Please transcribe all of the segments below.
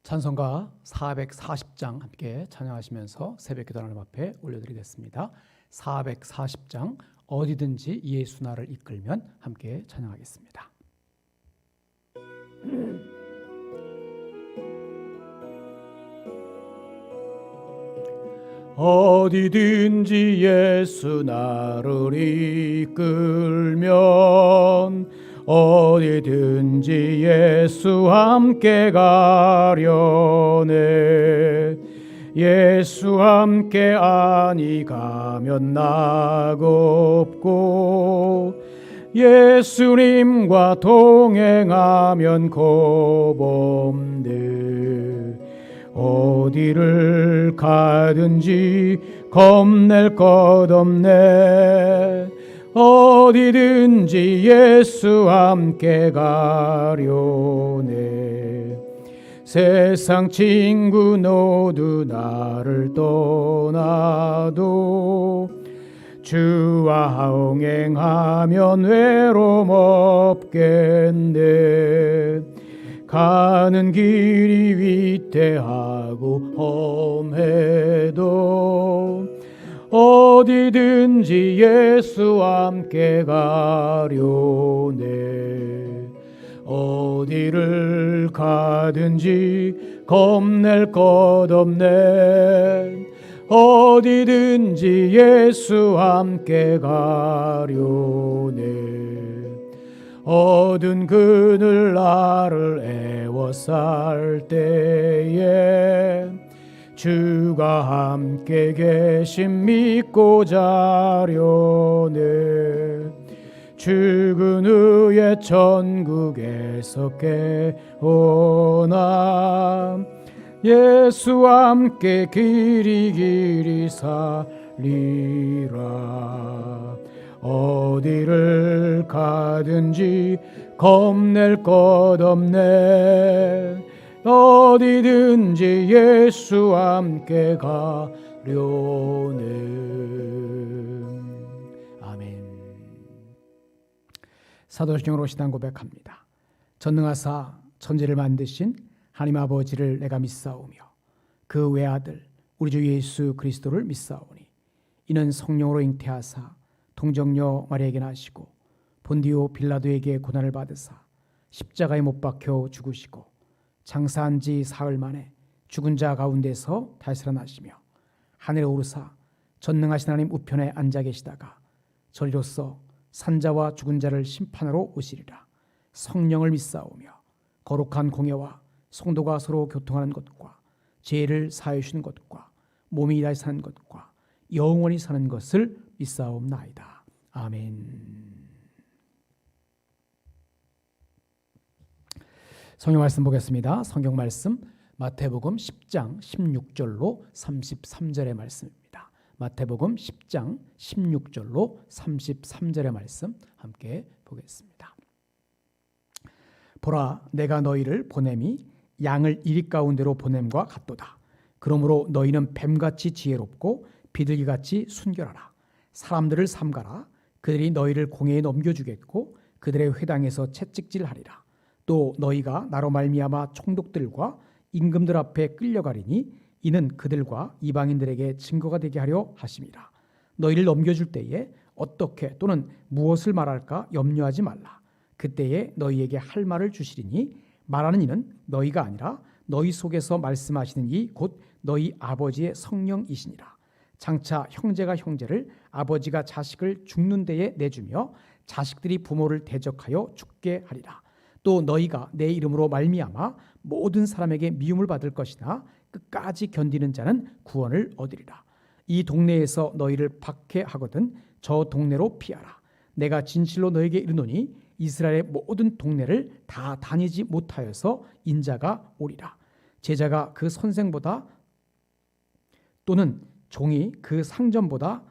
찬송가 440장 함께 찬양하시면서 새벽기도 하나님 앞에 올려드리겠습니다. 440장 어디든지 예수 나를 이끌면 함께 찬양하겠습니다. 어디든지 예수 나를 이끌면 어디든지 예수 함께 가려네. 예수 함께 아니 가면 낙없고 예수님과 동행하면 겁없네. 어디를 가든지 겁낼 것 없네. 어디든지 예수 함께 가려네. 세상 친구 모두 나를 떠나도 주와 동행하면 외로움 없겠네. 가는 길이 위태하고 험해도 어디든지 예수와 함께 가려네. 어디를 가든지 겁낼 것 없네. 어디든지 예수와 함께 가려네. 어두운 그늘 나를 애워쌀 때에 주가 함께 계심 믿고 자려네. 죽은 후에 천국에서 깨어나 예수와 함께 길이 살리라. 어디를 가든지 겁낼 것 없네. 어디든지 예수와 함께 가려네. 아멘. 사도신경으로 신앙 고백합니다. 전능하사 천지를 만드신 하나님 아버지를 내가 믿사오며 그 외아들 우리 주 예수 그리스도를 믿사오니 이는 성령으로 잉태하사 동정녀 마리아에게 나시고 본디오 빌라도에게 고난을 받으사 십자가에 못 박혀 죽으시고 장사한 지 사흘 만에 죽은 자 가운데서 다시 살아나시며 하늘에 오르사 전능하신 하나님 우편에 앉아 계시다가 저리로서 산자와 죽은 자를 심판하러 오시리라. 성령을 믿사오며 거룩한 공예와 성도가 서로 교통하는 것과 죄를 사하여 주시는 것과 몸이 다시 사는 것과 영원히 사는 것을 믿사옵나이다. 아멘. 성경 말씀 보겠습니다. 성경 말씀 마태복음 10장 16절로 33절의 말씀입니다. 마태복음 10장 16절로 33절의 말씀 함께 보겠습니다. 보라, 내가 너희를 보냄이 양을 이리 가운데로 보냄과 같도다. 그러므로 너희는 뱀같이 지혜롭고 비둘기같이 순결하라. 사람들을 삼가라. 그들이 너희를 공회에 넘겨주겠고 그들의 회당에서 채찍질하리라. 또 너희가 나로 말미암아 총독들과 임금들 앞에 끌려가리니 이는 그들과 이방인들에게 증거가 되게 하려 하심이라. 너희를 넘겨줄 때에 어떻게 또는 무엇을 말할까 염려하지 말라. 그때에 너희에게 할 말을 주시리니 말하는 이는 너희가 아니라 너희 속에서 말씀하시는 이 곧 너희 아버지의 성령이시니라. 장차 형제가 형제를 아버지가 자식을 죽는 데에 내주며 자식들이 부모를 대적하여 죽게 하리라. 또 너희가 내 이름으로 말미암아 모든 사람에게 미움을 받을 것이나 끝까지 견디는 자는 구원을 얻으리라. 이 동네에서 너희를 박해하거든 저 동네로 피하라. 내가 진실로 너에게 이르노니 이스라엘의 모든 동네를 다 다니지 못하여서 인자가 오리라. 제자가 그 선생보다 또는 종이 그 상전보다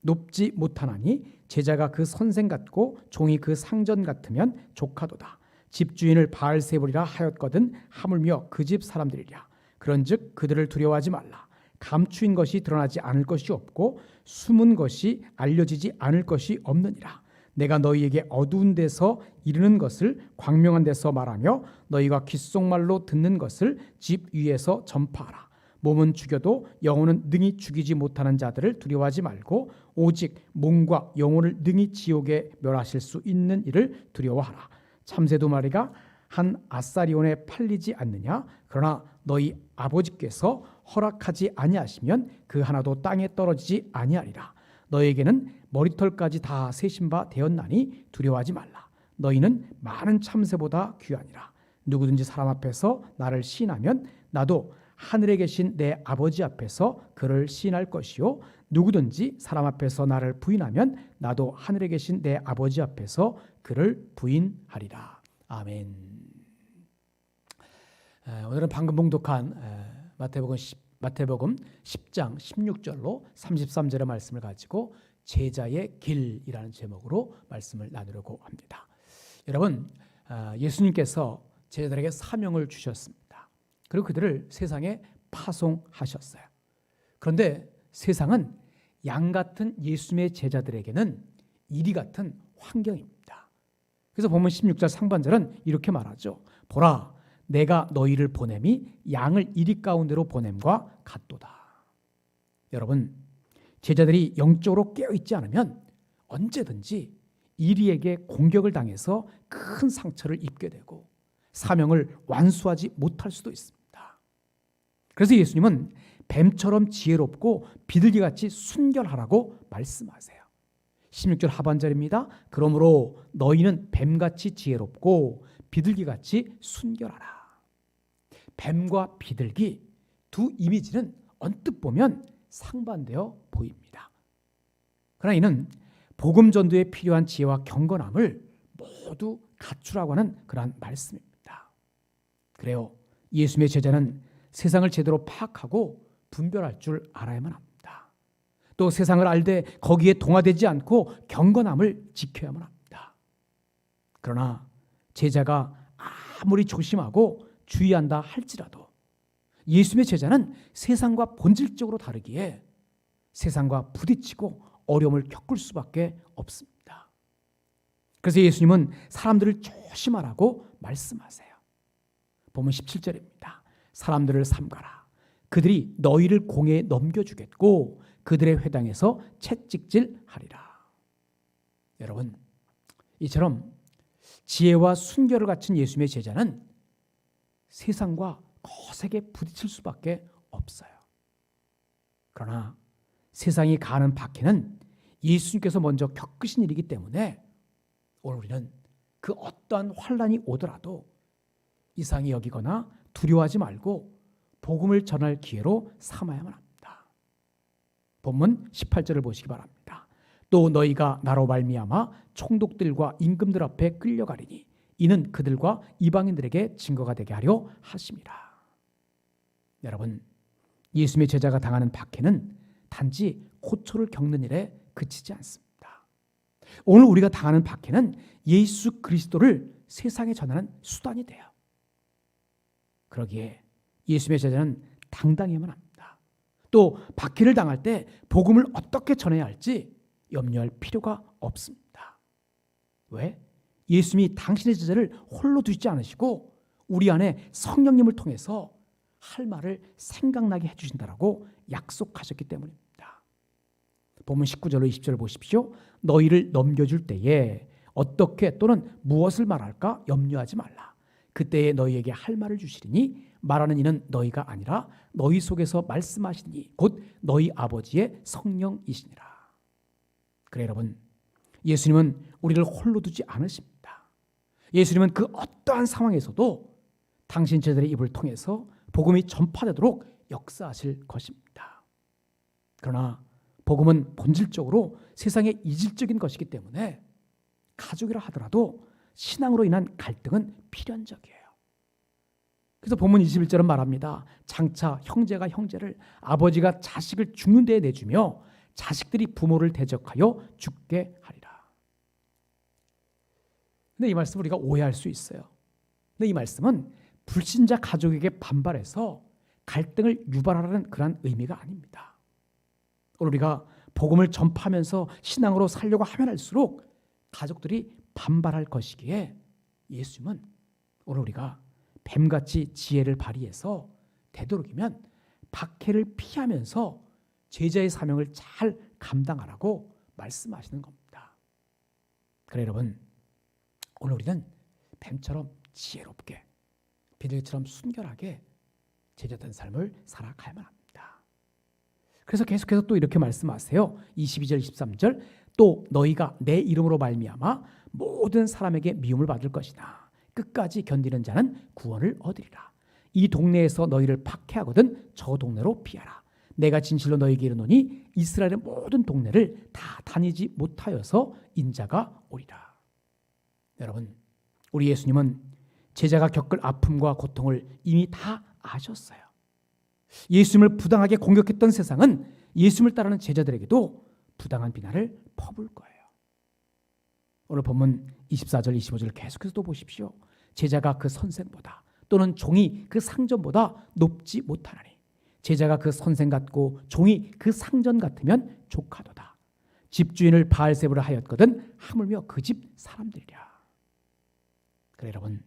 높지 못하나니 제자가 그 선생 같고 종이 그 상전 같으면 조카도다. 집주인을 바알세불이라 하였거든 하물며 그 집 사람들이랴. 그런즉 그들을 두려워하지 말라. 감추인 것이 드러나지 않을 것이 없고 숨은 것이 알려지지 않을 것이 없느니라. 내가 너희에게 어두운 데서 이르는 것을 광명한 데서 말하며 너희가 귓속말로 듣는 것을 집 위에서 전파하라. 몸은 죽여도 영혼은 능히 죽이지 못하는 자들을 두려워하지 말고 오직 몸과 영혼을 능히 지옥에 멸하실 수 있는 이를 두려워하라. 참새 2마리가 한 아사리온에 팔리지 않느냐? 그러나 너희 아버지께서 허락하지 아니하시면 그 하나도 땅에 떨어지지 아니하리라. 너에게는 머리털까지 다 세신 바 되었나니 두려워하지 말라. 너희는 많은 참새보다 귀하니라. 누구든지 사람 앞에서 나를 시인하면 나도 하늘에 계신 내 아버지 앞에서 그를 시인할 것이요 누구든지 사람 앞에서 나를 부인하면 나도 하늘에 계신 내 아버지 앞에서 그를 부인하리라. 아멘. 오늘은 방금 봉독한 마태복음 10장 16절로 33절의 말씀을 가지고 제자의 길이라는 제목으로 말씀을 나누려고 합니다. 여러분, 예수님께서 제자들에게 사명을 주셨습니다. 그리고 그들을 세상에 파송하셨어요. 그런데 세상은 양 같은 예수님의 제자들에게는 이리 같은 환경입니다. 그래서 보면 16절 상반절은 이렇게 말하죠. 보라, 내가 너희를 보냄이 양을 이리 가운데로 보냄과 같도다. 여러분, 제자들이 영적으로 깨어있지 않으면 언제든지 이리에게 공격을 당해서 큰 상처를 입게 되고 사명을 완수하지 못할 수도 있습니다. 그래서 예수님은 뱀처럼 지혜롭고 비둘기같이 순결하라고 말씀하세요. 16절 하반절입니다. 그러므로 너희는 뱀같이 지혜롭고 비둘기같이 순결하라. 뱀과 비둘기 두 이미지는 언뜻 보면 상반되어 보입니다. 그러나 이는 복음 전도에 필요한 지혜와 경건함을 모두 갖추라고 하는 그러한 말씀입니다. 그래요. 예수님의 제자는 세상을 제대로 파악하고 분별할 줄 알아야만 합니다. 또 세상을 알되 거기에 동화되지 않고 경건함을 지켜야만 합니다. 그러나 제자가 아무리 조심하고 주의한다 할지라도 예수님의 제자는 세상과 본질적으로 다르기에 세상과 부딪히고 어려움을 겪을 수밖에 없습니다. 그래서 예수님은 사람들을 조심하라고 말씀하세요. 보면 17절입니다. 사람들을 삼가라. 그들이 너희를 공회에 넘겨주겠고 그들의 회당에서 채찍질하리라. 여러분, 이처럼 지혜와 순결을 갖춘 예수님의 제자는 세상과 거세게 부딪힐 수밖에 없어요. 그러나 세상이 가는 박해는 예수님께서 먼저 겪으신 일이기 때문에 오늘 우리는 그 어떠한 환난이 오더라도 이상히 여기거나 두려워하지 말고 복음을 전할 기회로 삼아야만 합니다. 본문 18절을 보시기 바랍니다. 또 너희가 나로 말미암아 총독들과 임금들 앞에 끌려가리니 이는 그들과 이방인들에게 증거가 되게 하려 하심이라. 여러분, 예수님의 제자가 당하는 박해는 단지 고초를 겪는 일에 그치지 않습니다. 오늘 우리가 당하는 박해는 예수 그리스도를 세상에 전하는 수단이 돼요. 그러기에 예수님의 제자는 당당해야만 합니다. 또 박해를 당할 때 복음을 어떻게 전해야 할지 염려할 필요가 없습니다. 왜? 예수님이 당신의 제자를 홀로 두지 않으시고 우리 안에 성령님을 통해서 할 말을 생각나게 해주신다라고 약속하셨기 때문입니다. 본문 19절로 20절 보십시오. 너희를 넘겨줄 때에 어떻게 또는 무엇을 말할까 염려하지 말라. 그때에 너희에게 할 말을 주시리니 말하는 이는 너희가 아니라 너희 속에서 말씀하시니 곧 너희 아버지의 성령이시니라. 그래 여러분, 예수님은 우리를 홀로 두지 않으십니다. 예수님은 그 어떠한 상황에서도 당신 제자들의 입을 통해서 복음이 전파되도록 역사하실 것입니다. 그러나 복음은 본질적으로 세상의 이질적인 것이기 때문에 가족이라 하더라도 신앙으로 인한 갈등은 필연적이에요. 그래서 본문 21절은 말합니다. 장차 형제가 형제를, 아버지가 자식을 죽는 데에 내주며 자식들이 부모를 대적하여 죽게 하리라. 근데 이 말씀을 우리가 오해할 수 있어요. 근데 이 말씀은 불신자 가족에게 반발해서 갈등을 유발하라는 그런 의미가 아닙니다. 오늘 우리가 복음을 전파하면서 신앙으로 살려고 하면 할수록 가족들이 반발할 것이기에 예수님은 오늘 우리가 뱀같이 지혜를 발휘해서 되도록이면 박해를 피하면서 제자의 사명을 잘 감당하라고 말씀하시는 겁니다. 그래 여러분, 오늘 우리는 뱀처럼 지혜롭게 비둘기처럼 순결하게 제자된 삶을 살아가야만 합니다. 그래서 계속해서 또 이렇게 말씀하세요. 22절 23절 또 너희가 내 이름으로 말미암아 모든 사람에게 미움을 받을 것이나 끝까지 견디는 자는 구원을 얻으리라. 이 동네에서 너희를 박해하거든 저 동네로 피하라. 내가 진실로 너희에게 이르노니 이스라엘의 모든 동네를 다 다니지 못하여서 인자가 오리라. 여러분, 우리 예수님은 제자가 겪을 아픔과 고통을 이미 다 아셨어요. 예수님을 부당하게 공격했던 세상은 예수님을 따르는 제자들에게도 부당한 비난을 퍼부을 거예요. 오늘 본문 24절 25절 계속해서 또 보십시오. 제자가 그 선생보다 또는 종이 그 상전보다 높지 못하나니 제자가 그 선생 같고 종이 그 상전 같으면 족하도다. 집주인을 바알세부를 하였거든 하물며 그 집 사람들이랴. 그래 여러분,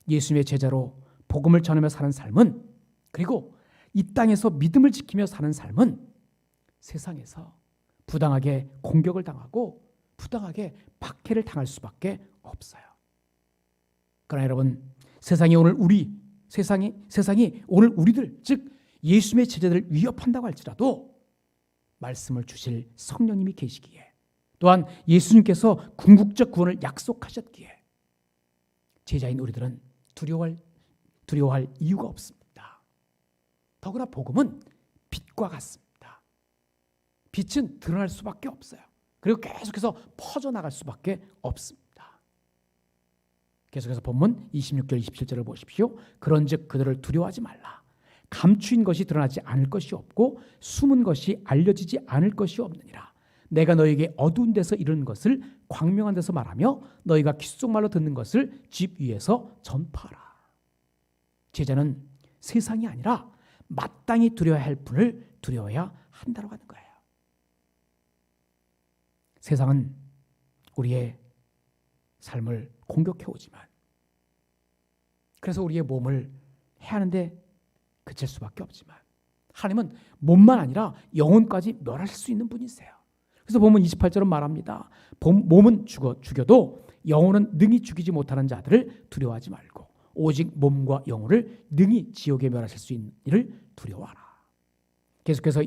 예수님의 제자로 복음을 전하며 사는 삶은, 그리고 이 땅에서 믿음을 지키며 사는 삶은 세상에서 부당하게 공격을 당하고 부당하게 박해를 당할 수밖에 없어요. 그러나 여러분, 세상이 오늘 우리들, 즉 예수님의 제자들을 위협한다고 할지라도 말씀을 주실 성령님이 계시기에, 또한 예수님께서 궁극적 구원을 약속하셨기에 제자인 우리들은 두려워할 이유가 없습니다. 더구나 복음은 빛과 같습니다. 빛은 드러날 수밖에 없어요. 그리고 계속해서 퍼져나갈 수밖에 없습니다. 계속해서 본문 26절 27절을 보십시오. 그런즉 그들을 두려워하지 말라. 감추인 것이 드러나지 않을 것이 없고 숨은 것이 알려지지 않을 것이 없느니라. 내가 너에게 어두운 데서 이르는 것을 광명한 데서 말하며 너희가 귓속말로 듣는 것을 집 위에서 전파하라. 제자는 세상이 아니라 마땅히 두려워야 할 분을 두려워야 한다고 하는 거예요. 세상은 우리의 삶을 공격해 오지만, 그래서 우리의 몸을 해하는데 그칠 수밖에 없지만, 하나님은 몸만 아니라 영혼까지 멸하실 수 있는 분이세요. 그래서 보면 28절은 말합니다. 몸은 죽여도 영혼은 능히 죽이지 못하는 자들을 두려워하지 말고 오직 몸과 영혼을 능히 지옥에 멸하실 수 있는 이를 두려워하라. 계속해서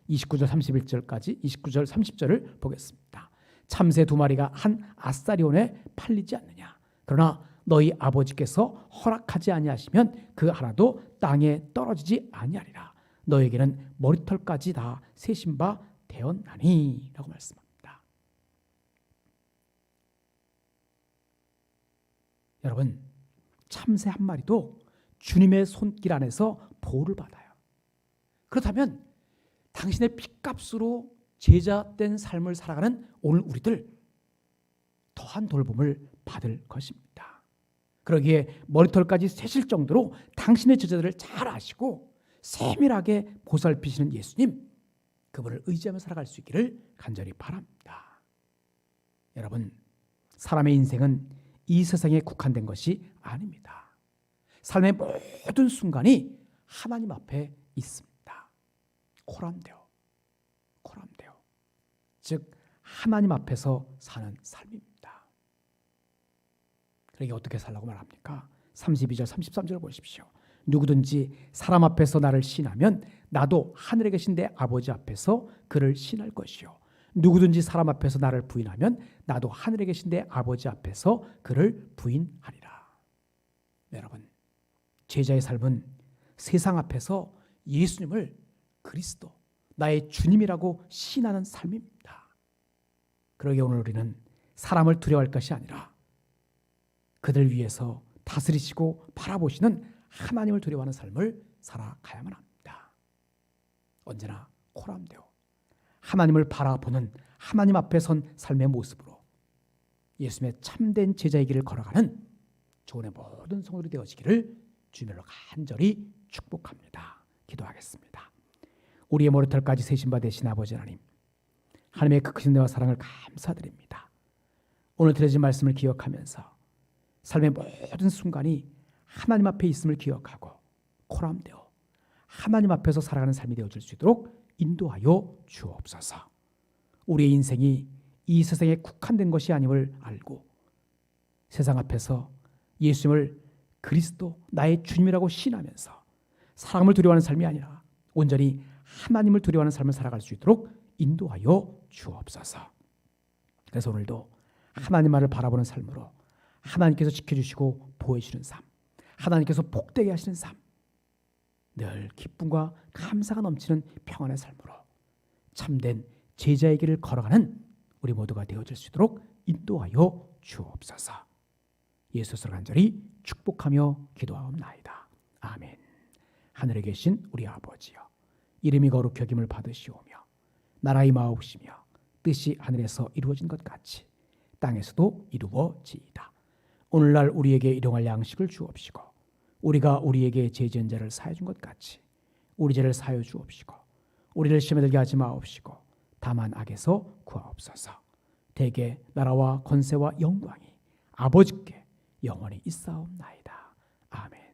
29절 31절까지 29절 30절을 보겠습니다. 참새 2마리가 한 아사리온에 팔리지 않느냐. 그러나 너희 아버지께서 허락하지 아니하시면 그 하나도 땅에 떨어지지 아니하리라. 너에게는 머리털까지 다 세신 바 되었나니 라고 말씀합니다. 여러분, 참새 한 마리도 주님의 손길 안에서 보호를 받아요. 그렇다면 당신의 핏값으로 제자된 삶을 살아가는 오늘 우리들 더한 돌봄을 받을 것입니다. 그러기에 머리털까지 세실 정도로 당신의 제자들을 잘 아시고 세밀하게 보살피시는 예수님, 그분을 의지하며 살아갈 수 있기를 간절히 바랍니다. 여러분, 사람의 인생은 이 세상에 국한된 것이 아닙니다. 삶의 모든 순간이 하나님 앞에 있습니다. 코람데오, 즉 하나님 앞에서 사는 삶입니다. 그러게 어떻게 살라고 말합니까? 32절 33절 보십시오. 누구든지 사람 앞에서 나를 신하면 나도 하늘에 계신 내 아버지 앞에서 그를 신할 것이요. 누구든지 사람 앞에서 나를 부인하면 나도 하늘에 계신 내 아버지 앞에서 그를 부인하리라. 여러분, 제자의 삶은 세상 앞에서 예수님을 그리스도, 나의 주님이라고 신하는 삶입니다. 그러기에 오늘 우리는 사람을 두려워할 것이 아니라 그들 위해서 다스리시고 바라보시는 하나님을 두려워하는 삶을 살아가야만 합니다. 언제나 코람데오, 하나님을 바라보는 하나님 앞에 선 삶의 모습으로 예수님의 참된 제자의 길을 걸어가는 조언의 모든 성도들이 되어지기를 주님으로 간절히 축복합니다. 기도하겠습니다. 우리의 머리털까지 세신 바 되신 아버지 하나님, 하나님의 그 크신 은혜와 사랑을 감사드립니다. 오늘 들려진 말씀을 기억하면서 삶의 모든 순간이 하나님 앞에 있음을 기억하고 코람되어 하나님 앞에서 살아가는 삶이 되어질 수 있도록 인도하여 주옵소서. 우리의 인생이 이 세상에 국한된 것이 아님을 알고 세상 앞에서 예수님을 그리스도 나의 주님이라고 신하면서 사람을 두려워하는 삶이 아니라 온전히 하나님을 두려워하는 삶을 살아갈 수 있도록 인도하여 주옵소서. 그래서 오늘도 하나님만을 바라보는 삶으로 하나님께서 지켜주시고 보호해주시는 삶, 하나님께서 복되게 하시는 삶, 늘 기쁨과 감사가 넘치는 평안의 삶으로 참된 제자의 길을 걸어가는 우리 모두가 되어질 수 있도록 인도하여 주옵소서. 예수를 간절히 축복하며 기도하옵나이다. 아멘. 하늘에 계신 우리 아버지여, 이름이 거룩히 여김을 받으시오며 나라의 마옵시며 뜻이 하늘에서 이루어진 것 같이 땅에서도 이루어지이다. 오늘날 우리에게 일용할 양식을 주옵시고 우리가 우리에게 죄 지은 자를 사해 준 것 같이 우리 죄를 사하여 주옵시고 우리를 시험에 들게 하지 마옵시고 다만 악에서 구하옵소서. 대개 나라와 권세와 영광이 아버지께 영원히 있사옵나이다. 아멘.